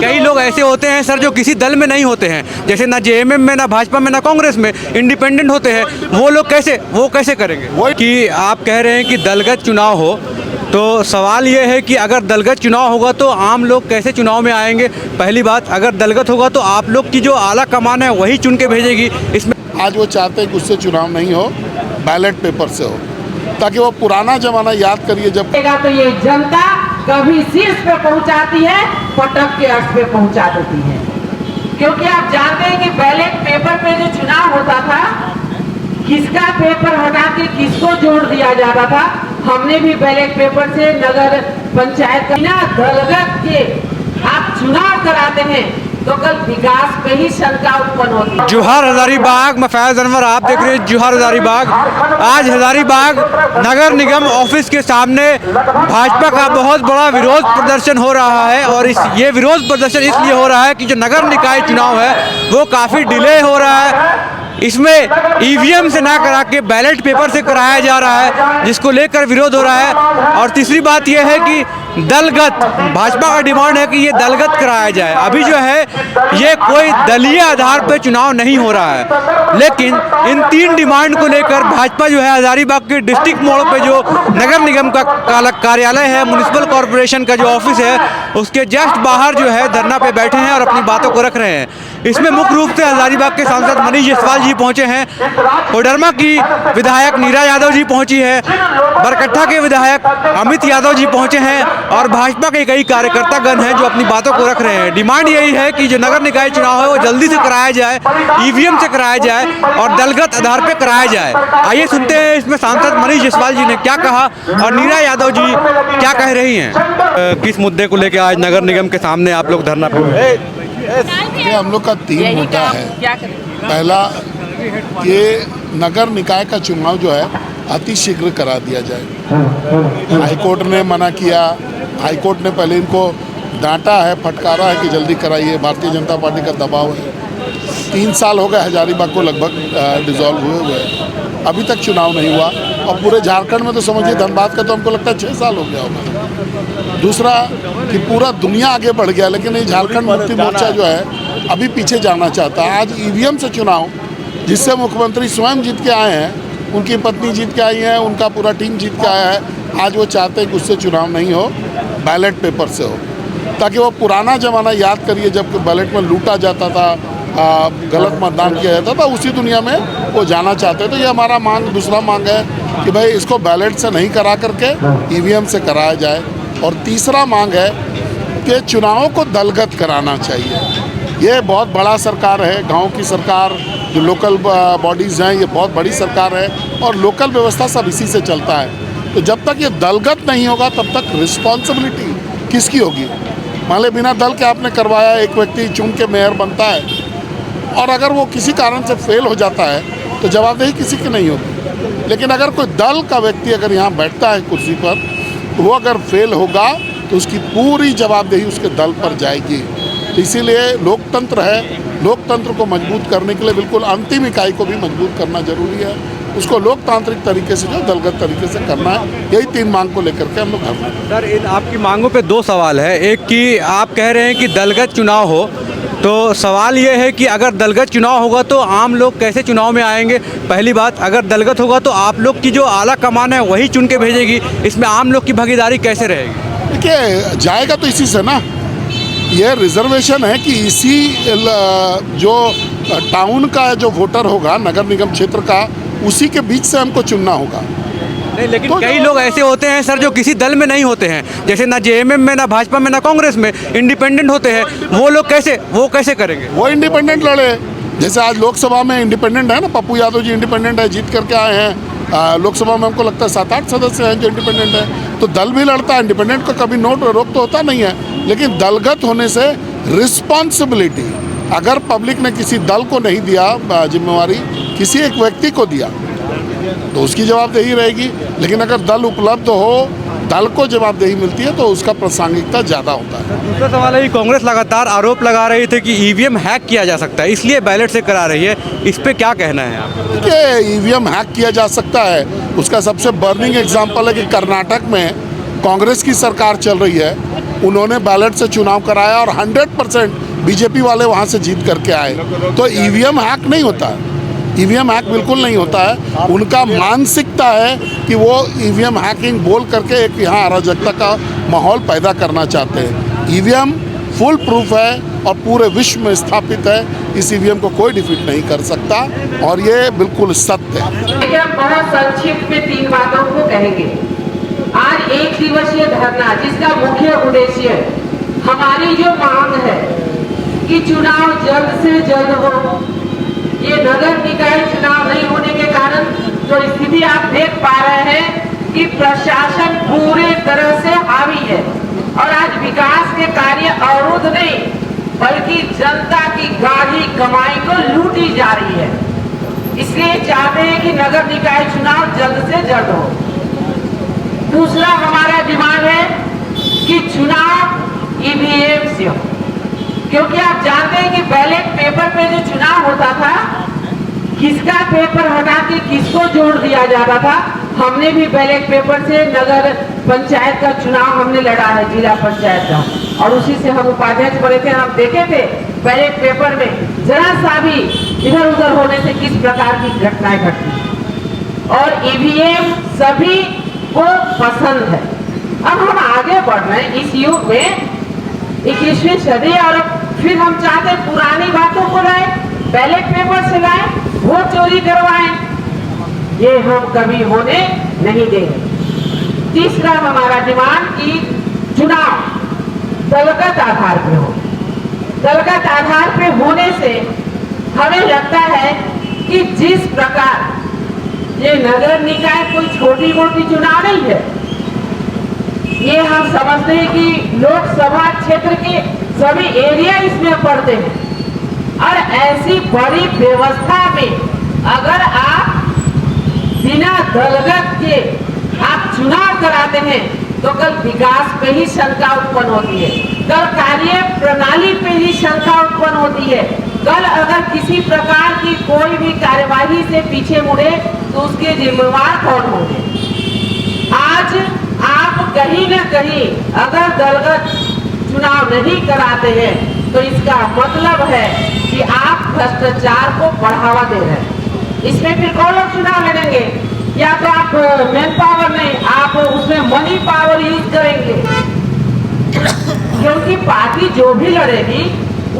कई लोग ऐसे होते हैं सर जो किसी दल में नहीं होते हैं, जैसे ना जेएमएम में, ना भाजपा में, ना कांग्रेस में, इंडिपेंडेंट होते हैं। वो लोग कैसे करेंगे? वो कि आप कह रहे हैं कि दलगत चुनाव हो, तो सवाल ये है कि अगर दलगत चुनाव होगा तो आम लोग कैसे चुनाव में आएंगे? पहली बात, अगर दलगत होगा तो आप लोग की जो आला कमान है वही चुन के भेजेगी। इसमें आज वो चाहते हैं कि उससे चुनाव नहीं हो, बैलेट पेपर से हो, ताकि वो पुराना जमाना याद करिए जब तो ये जनता कभी शीर्ष पे पहुंचाती है, पटक के अर्श पे पहुंचा देती है। क्योंकि आप जानते हैं कि बैलेट पेपर पे जो चुनाव होता था, किसका पेपर हटा के किसको जोड़ दिया जाता था। हमने भी बैलेट पेपर से नगर पंचायत का बिना दलगत के आप चुनाव कराते हैं तो कल विकास पे ही शंका उत्पन्न होती है। जोहार हजारीबाग, मैं फैज अनवर, आप देख रहे हैं जोहार हजारीबाग। आज हजारीबाग नगर निगम ऑफिस के सामने भाजपा का बहुत बड़ा विरोध प्रदर्शन हो रहा है, और ये विरोध प्रदर्शन इसलिए हो रहा है कि जो नगर निकाय चुनाव है वो काफ़ी डिले हो रहा है। इसमें ईवीएम से ना करा के बैलेट पेपर से कराया जा रहा है, जिसको लेकर विरोध हो रहा है। और तीसरी बात यह है कि दलगत, भाजपा का डिमांड है कि ये दलगत कराया जाए। अभी जो है ये कोई दलीय आधार पर चुनाव नहीं हो रहा है, लेकिन इन तीन डिमांड को लेकर भाजपा जो है हजारीबाग के डिस्ट्रिक्ट मोड़ पे जो नगर निगम का कार्यालय है, म्युनिसिपल कॉरपोरेशन का जो ऑफिस है, उसके जस्ट बाहर जो है धरना पे बैठे हैं और अपनी बातों को रख रहे हैं। इसमें मुख्य रूप से हजारीबाग के सांसद मनीष जायसवाल जी पहुंचे हैं, कोडरमा की विधायक नीरा यादव जी पहुंची है, बरकट्ठा के विधायक अमित यादव जी पहुंचे हैं, और भाजपा के कई कार्यकर्तागण हैं जो अपनी बातों को रख रहे हैं। डिमांड यही है कि जो नगर निकाय चुनाव है वो जल्दी से कराया जाए, ईवीएम से कराया जाए और दलगत आधार पर कराया जाए। आइए सुनते हैं इसमें सांसद मनीष जायसवाल जी ने क्या कहा और नीरा यादव जी क्या कह रही हैं। किस मुद्दे को लेकर आज नगर निगम के सामने आप लोग धरना पे? ये हम लोग का 3 मुद्दा है। पहला, ये नगर निकाय का चुनाव जो है अतिशीघ्र करा दिया जाए। हाईकोर्ट ने मना किया, हाईकोर्ट ने पहले इनको डांटा है, फटकारा है कि जल्दी कराइए। भारतीय जनता पार्टी का दबाव है। 3 साल हो गए हजारीबाग को लगभग डिसॉल्व हुए, अभी तक चुनाव नहीं हुआ। और पूरे झारखंड में तो समझिए, धनबाद का तो हमको लगता है 6 साल हो गया होगा। दूसरा कि पूरा दुनिया आगे बढ़ गया, लेकिन ये झारखंड मुक्ति मोर्चा जो है अभी पीछे जाना चाहता है। आज ईवीएम से चुनाव, जिससे मुख्यमंत्री स्वयं जीत के आए हैं, उनकी पत्नी जीत के आई है, उनका पूरा टीम जीत के आया है। आज वो चाहते हैं कि उससे चुनाव नहीं हो, बैलेट पेपर से हो, ताकि वो पुराना ज़माना याद करिए जब बैलेट में लूटा जाता था, गलत मतदान किया जाता था। उसी दुनिया में वो जाना चाहते हैं। तो ये हमारा दूसरा मांग है कि भाई इसको बैलेट से नहीं करा करके ईवीएम से कराया जाए। और तीसरा मांग है कि चुनावों को दलगत कराना चाहिए। ये बहुत बड़ा सरकार है, गांव की सरकार, जो लोकल बॉडीज़ हैं, ये बहुत बड़ी सरकार है और लोकल व्यवस्था सब इसी से चलता है। तो जब तक ये दलगत नहीं होगा तब तक रिस्पॉन्सिबिलिटी किसकी होगी? मान ले बिना दल के आपने करवाया, एक व्यक्ति चुन के मेयर बनता है और अगर वो किसी कारण से फेल हो जाता है तो जवाबदेही किसी की नहीं होगी। लेकिन अगर कोई दल का व्यक्ति अगर यहाँ बैठता है कुर्सी पर, तो वो अगर फेल होगा तो उसकी पूरी जवाबदेही उसके दल पर जाएगी। तो इसीलिए लोकतंत्र है, लोकतंत्र को मजबूत करने के लिए बिल्कुल अंतिम इकाई को भी मजबूत करना जरूरी है। उसको लोकतांत्रिक तरीके से, जो दलगत तरीके से करना है। यही 3 मांग को लेकर के हम लोग करना है। सर, इन आपकी मांगों पे 2 सवाल है। एक कि आप कह रहे हैं कि दलगत चुनाव हो, तो सवाल ये है कि अगर दलगत चुनाव होगा तो आम लोग कैसे चुनाव में आएंगे? पहली बात, अगर दलगत होगा तो आप लोग की जो आला कमान है वही चुन के भेजेगी, इसमें आम लोग की भागीदारी कैसे रहेगी? देखिए, जाएगा तो इसी से ना। ये रिजर्वेशन है कि इसी जो टाउन का जो वोटर होगा नगर निगम क्षेत्र का, उसी के बीच से हमको चुनना होगा। नहीं, लेकिन कई लोग ऐसे होते हैं सर जो किसी दल में नहीं होते हैं, जैसे ना जेएमएम में, ना भाजपा में, ना कांग्रेस में, इंडिपेंडेंट होते हैं। वो लोग कैसे करेंगे? वो इंडिपेंडेंट लड़े। जैसे आज लोकसभा में इंडिपेंडेंट है ना, पप्पू यादव जी इंडिपेंडेंट है, जीत करके आए हैं। लोकसभा में हमको लगता है 7-8 सदस्य हैं जो इंडिपेंडेंट है। तो दल भी लड़ता है, इंडिपेंडेंट का कभी रोक तो होता नहीं है। लेकिन दलगत होने से रिस्पॉन्सिबिलिटी, अगर पब्लिक ने किसी दल को नहीं दिया जिम्मेवारी, किसी एक व्यक्ति को दिया, तो उसकी जवाबदेही रहेगी। लेकिन अगर दल उपलब्ध हो, दल को जवाबदेही मिलती है, तो उसका प्रासंगिकता ज़्यादा होता है। दूसरा सवाल है कि कांग्रेस लगातार आरोप लगा रही थी कि ईवीएम हैक किया जा सकता है, इसलिए बैलेट से करा रही है। इस पे क्या कहना है आप? देखिए, ईवीएम हैक किया जा सकता है, उसका सबसे बर्निंग एग्जाम्पल है कि कर्नाटक में कांग्रेस की सरकार चल रही है, उन्होंने बैलेट से चुनाव कराया और 100% बीजेपी वाले वहाँ से जीत करके आए। तो ईवीएम हैक नहीं होता है, ईवीएम हैक बिल्कुल नहीं होता है। उनका मानसिकता है कि वो ईवीएम हैकिंग बोल करके एक यहाँ अराजकता का माहौल पैदा करना चाहते हैं। ईवीएम फुल प्रूफ है और पूरे विश्व में स्थापित है, इस ईवीएम को कोई डिफीट नहीं कर सकता और ये बिल्कुल सत्य है। हम बहुत संक्षिप्त में 3 बातों को कहेंगे। आज 1 दिवसीय धरना, जिसका मुख्य उद्देश्य हमारी जो मांग है कि चुनाव जल्द से जल्द हो। ये नगर निकाय चुनाव नहीं होने के कारण जो स्थिति आप देख पा रहे हैं कि प्रशासन पूरे तरह से हावी है और आज विकास के कार्य अवरुद्ध नहीं बल्कि जनता की गाढ़ी कमाई को लूटी जा रही है। इसलिए चाहते हैं कि नगर निकाय चुनाव जल्द से जल्द हो। दूसरा हमारा डिमांड है कि चुनाव ईवीएम से हो, क्योंकि आप जानते हैं कि बैलेट पेपर पे जो चुनाव होता था, किसका पेपर हटा के किसको जोड़ दिया जाता था। हमने भी बैलेट पेपर से नगर पंचायत का चुनाव हमने लड़ा है, जिला पंचायत का, और उसी से हम उपाध्यक्ष बने थे। हम देखे थे बैलेट पेपर में जरा सा भी इधर उधर होने से किस प्रकार की घटनाएं घटती, और ईवीएम सभी को पसंद है। अब हम आगे बढ़ रहे हैं इस युग में, 21वीं सदी, और फिर हम चाहते पुरानी बातों को लाए, बैलेट पेपर से लाए, वोट चोरी करवाएं। ये हम कभी होने नहीं देंगे। तीसरा हमारा डिमांड कि चुनाव दलगत आधार पे हो। दलगत आधार पे होने से हमें लगता है कि जिस प्रकार ये नगर निकाय कोई छोटी मोटी चुनाव नहीं है, ये हम समझते हैं कि लोकसभा क्षेत्र के सभी एरिया इसमें पड़ते हैं, और ऐसी बड़ी व्यवस्था में अगर आप बिना दलगत के आप चुनाव कराते हैं तो कल विकास पे ही शंका उत्पन्न होती है, कल कार्य प्रणाली पे ही शंका उत्पन्न होती है। कल अगर किसी प्रकार की कोई भी कार्यवाही से पीछे मुड़े तो उसके जिम्मेवार कौन होंगे। आज आप कहीं न कहीं अगर दलगत चुनाव नहीं कराते हैं तो इसका मतलब है कि आप भ्रष्टाचार को बढ़ावा दे रहे हैं। इसमें फिर कौन लोग चुनाव लड़ेंगे? या तो आप मैन पावर नहीं, आप उसमें मनी पावर यूज करेंगे, क्योंकि पार्टी जो भी लड़ेगी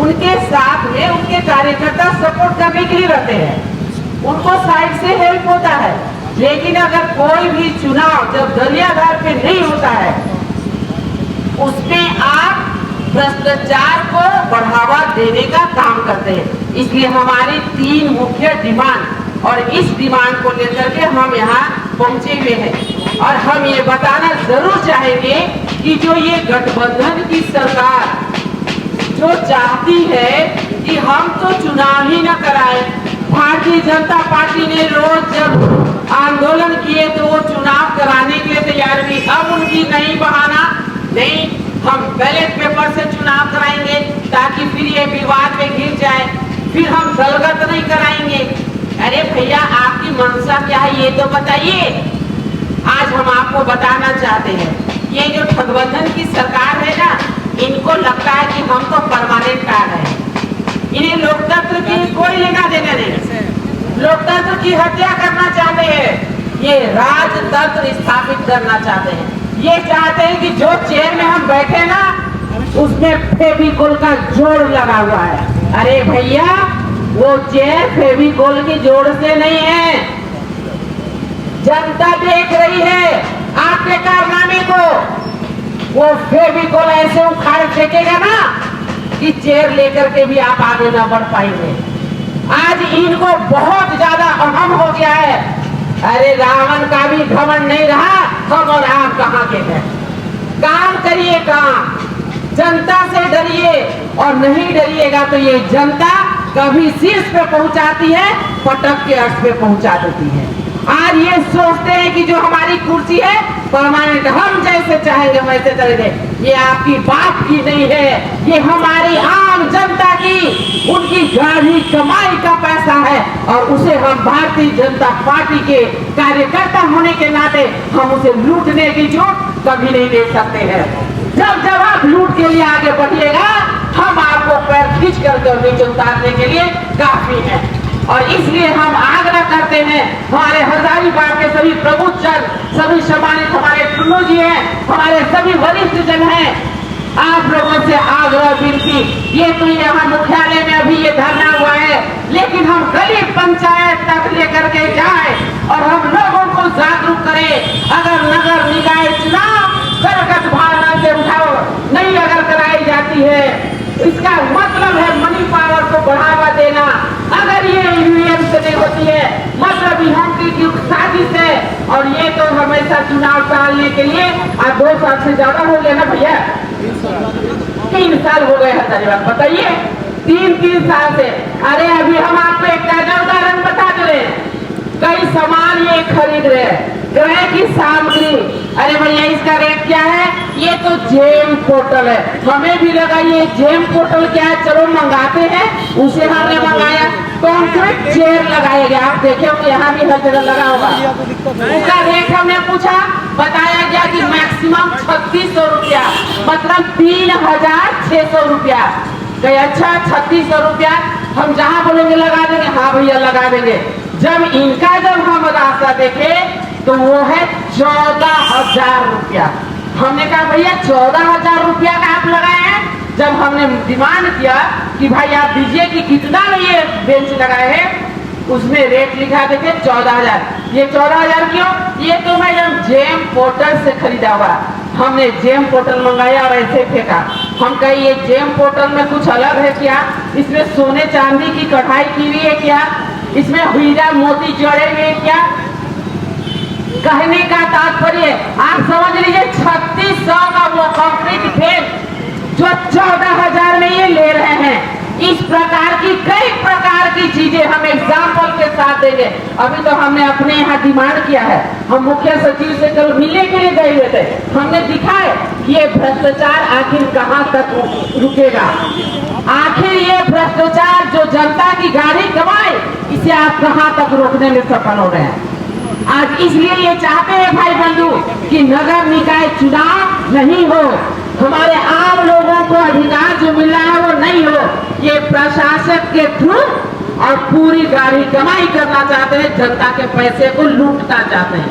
उनके साथ में उनके कार्यकर्ता सपोर्ट करने के लिए रहते हैं, उनको साइड से हेल्प होता है। लेकिन अगर कोई भी चुनाव जब दलीय आधार पे नहीं होता है, उसमें आप भ्रष्टाचार को बढ़ावा देने का काम करते हैं। इसलिए हमारी 3 मुख्य डिमांड, और इस डिमांड को लेकर के हम यहाँ पहुंचे हुए हैं। और हम ये बताना जरूर चाहेंगे कि जो ये गठबंधन की सरकार जो चाहती है कि हम तो चुनाव ही न कराएं, भारतीय जनता पार्टी ने रोज जब आंदोलन किए तो वो चुनाव कराने के लिए तैयार हुई। अब उनकी नहीं बहाना नहीं, हम बैलेट पेपर से चुनाव कराएंगे ताकि फिर ये विवाद में घिर जाए, फिर हम दलगत नहीं कराएंगे। अरे भैया, आपकी मंशा क्या है ये तो बताइए। आज हम आपको बताना चाहते हैं, ये जो गठबंधन की सरकार है ना, इनको लगता है कि हम तो परमानेंट आ गए, इन्हें लोकतंत्र की कोई लेना देना नहीं, लोकतंत्र की हत्या करना चाहते हैं, ये राजतंत्र स्थापित करना चाहते हैं। ये चाहते हैं कि जो चेयर में हम बैठे ना, उसमें फेविकोल का जोड़ लगा हुआ है। अरे भैया, वो चेयर फेविकोल की जोड़ से नहीं है, जनता देख रही है आपके कारनामे को। वो फेविकोल ऐसे उखाड़ फेंकेगा ना कि चेयर लेकर के भी आप आगे ना बढ़ पाएंगे। आज इनको बहुत ज्यादा अहम हो गया है। अरे रावण का भी घमंड नहीं रहा, हम और आप कहाँ के हैं। काम करिए, काम जनता से डरिए, और नहीं डरिएगा तो ये जनता कभी शीर्ष पे पहुंचाती है, पटक के अर्श पे पहुंचा देती है। आज ये सोचते हैं कि जो हमारी कुर्सी है परमानेंट, हम जैसे चाहेंगे वैसे चलेंगे। ये आपकी बाप की नहीं है, ये हमारी आम जनता की, उनकी गाढ़ी कमाई का पैसा है, और उसे हम भारतीय जनता पार्टी के कार्यकर्ता होने के नाते हम उसे लूटने की जो कभी नहीं दे सकते हैं। जब जब आप लूट के लिए आगे बढ़िएगा, हम आपको पैर खींच करके नीचे उतारने के लिए काफी है। और इसलिए हम आग्रह करते हैं, हमारे हजारीबाग के सभी प्रबुद्धजन, सभी सम्मानित हमारे टुल्लू जी हैं, हमारे सभी वरिष्ठ जन हैं, आप लोगों से आग्रह विनती, ये तो यहाँ मुख्यालय में अभी ये धरना हुआ है, लेकिन हम गली पंचायत तक लेकर के जाए और हम लोगों को जागरूक करें। अगर नगर निकाय चुनाव सरगत भावना से उठाओ नहीं अगर कराई जाती है, इसका मतलब है मनी पावर को बढ़ावा देना। अगर ये ईवीएम से नहीं होती है, मतलब यहाँ की साजिश है। और ये तो हमेशा चुनाव टालने के लिए आज 2 साल से ज्यादा हो गया ना भैया, 3 साल हो गए हजारीबाग, बताइए 3 साल से। अरे अभी हम आपको एक ताजा उदाहरण बता दे रहे हैं, कई सामान ये खरीद रहे हैं, क्रय की सामग्री, अरे भैया इसका रेट क्या है, ये तो जेम पोर्टल है। हमें भी लगा ये जेम पोर्टल क्या है, चलो मंगाते हैं, उसे हमने मंगाया, कॉन्क्रीट चेयर लगाया गया, आप देखे होंगे यहाँ भी हर जगह लगा होगा। उसका रेट हमने पूछा, बताया गया कि मैक्सिमम 3600 रुपया, मतलब 3600 रुपया। कहे अच्छा 3600 रुपया, हम जहाँ बोलेंगे लगा देंगे, हाँ भैया लगा देंगे। जब हम रास्ता देखे तो वो है 14,000 रुपया। हमने कहा भैया 14,000 रुपया का आप लगाए हैं। जब हमने डिमांड किया कि भाई आप दीजिए कि कितना में ये बेंच लगाए हैं, उसमें रेट लिखा देखे 14,000। ये 14,000 क्यों? ये तो मैडम जेम पोर्टल से खरीदा हुआ। हमने जेम पोर्टल मंगाया और ऐसे फेंका। हम कहे ये जेम पोर्टल में कुछ अलग है क्या? इसमें सोने चांदी की कढ़ाई की हुई है क्या? इसमें हीरा मोती जड़े हुए क्या? कहने का तात्पर्य आप समझ लीजिए 3600 का वो कंक्रीट फेल जो 14,000 में ये ले रहे हैं। इस प्रकार की कई प्रकार की चीजें हम एग्जाम्पल के साथ देंगे। अभी तो हमने अपने यहाँ डिमांड किया है, हम मुख्य सचिव से कल मिलने के लिए गए हुए थे, हमने दिखाए कि ये भ्रष्टाचार आखिर कहाँ तक रुकेगा, आखिर ये भ्रष्टाचार जो जनता की गाड़ी कमाए इसे आप कहाँ तक रोकने में सफल हो रहे हैं। आज इसलिए ये चाहते हैं भाई बंधु कि नगर निकाय चुनाव नहीं हो, हमारे आम लोगों को अधिकार जो मिल रहा है वो नहीं हो, ये प्रशासक के थ्रू और पूरी गाड़ी कमाई करना चाहते हैं, जनता के पैसे को लूटना चाहते हैं।